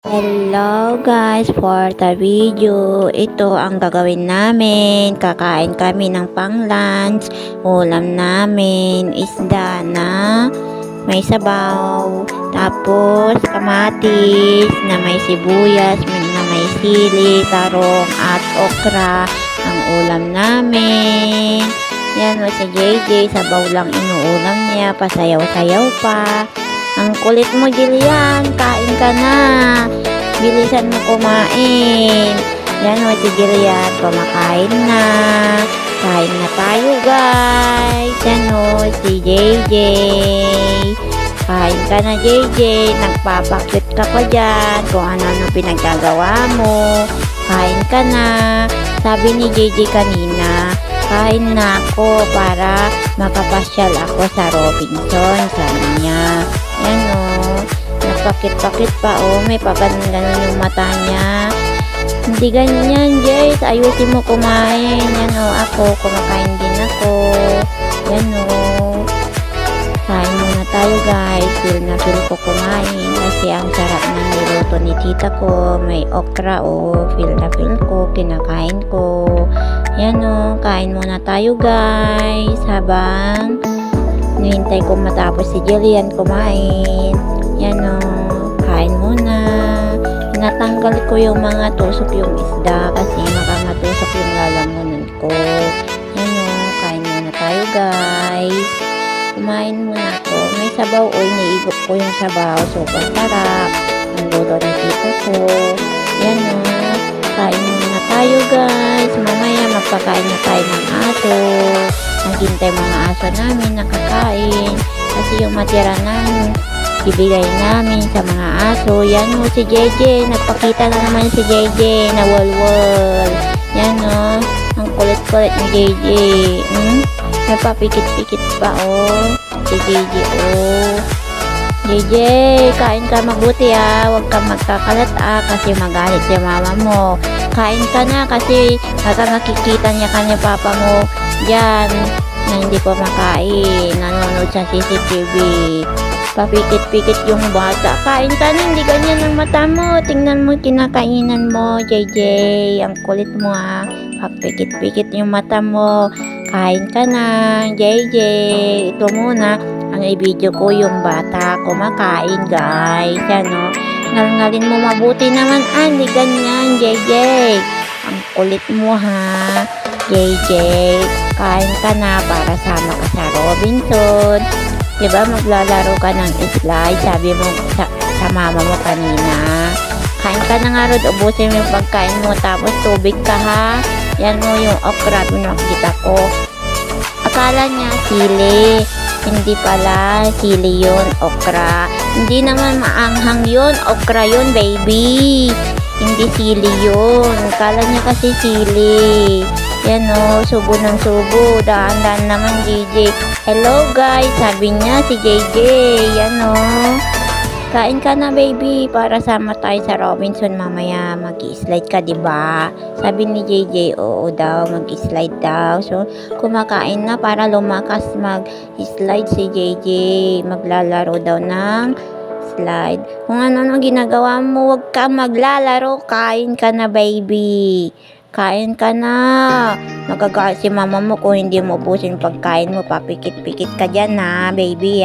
Hello guys, for the video, ito ang gagawin namin. Kakain kami ng pang lunch. Ulam namin, isda na may sabaw. Tapos kamatis na may sibuyas, na may sili, tarong at okra. Ang ulam namin. Yan o si JJ, sabaw lang inuulam niya, pasayaw-sayaw pa. Ang kulit mo, Jillian. Kain ka na. Bilisan mo kumain. Yan o, si Jillian. Kumakain na. Kain na tayo, guys. Yan o, si JJ. Kain ka na, JJ. Nagpapakit ka pa dyan. Kung ano-ano pinaggagawa mo. Kain ka na. Sabi ni JJ kanina, kain na ako para makapasyal ako sa Robinson. Sabi niya. Yan o. Nagpakit-pakit pa o. May paganon-ganon yung mata niya. Hindi ganyan, Jace. Ayusin mo kumain. Yan o. Ako. Kumakain din ako. Yan o. Kain muna tayo, guys. Feel na feel ko kumain. Kasi ang sarap ng niluto ni tita ko. May okra o. Feel na feel ko. Kinakain ko. Yan o. Kain muna tayo, guys. Habang hinihintay ko matapos si Jillian kumain. Yan o, kain muna. Natanggal ko yung mga tusok yung isda kasi makamatusok yung lalamunan ko. Yan o, kain muna tayo, guys. Kumain muna ako. May sabaw o, iniigop ko yung sabaw. Super sarap. Ang luto ng tita ko. Yan o, kain muna tayo, guys. Mamaya magpakain na tayo ng aso. Naghintay mga aso namin nakakain kasi yung matira namin ibigay namin sa mga aso. Yan o, si JJ, nagpakita na naman si JJ na walwal. Yan o, ang kulit-kulit ni JJ. May papikit-pikit pa o, si JJ o. JJ, kain ka mabuti huwag kang magkakalat kasi magalit si mama mo. Kain ka na kasi nakikita niya kanya papa mo dyan na hindi pa makain, nanonood sa CCTV. Papikit-pikit yung bata. Kain ka na, hindi ganyan ang mata mo. Tingnan mo kinakainan mo, JJ. Ang kulit mo Papikit-pikit yung mata mo. Kain ka na, JJ. Ito muna ang i-video ko yung bata kumakain, guys. Yan o. Ngalngalin mo mabuti naman. Hindi ganyan, JJ. Ang kulit mo JJ. Kain ka na para sama ka sa Robinson. Diba maglalaro ka ng slide? Sabi mo sa mama mo kanina. Kain ka na nga Rod. Ubusin mo yung pagkain mo. Tapos tubig ka Yan mo yung okra. Nakita ko. Akala niya sili. Hindi pala sili yun. Okra. Hindi naman maanghang yun. Okra yun, baby. Hindi sili yun. Akala niya kasi sili. Yan o, subo ng subo. Daan-daan naman, JJ. Hello, guys. Sabi niya si JJ. Yan o. Kain ka na, baby. Para sama tayo sa Robinson mamaya. Mag-slide ka, diba? Sabi ni JJ, oo daw. Mag-slide daw. So, kumakain na para lumakas mag-slide si JJ. Maglalaro daw ng slide. Kung ano ginagawa mo, huwag ka maglalaro. Kain ka na, baby. Kain ka na. Magagalit si mama mo kung hindi mo ubusin pagkain mo. Papikit-pikit ka dyan baby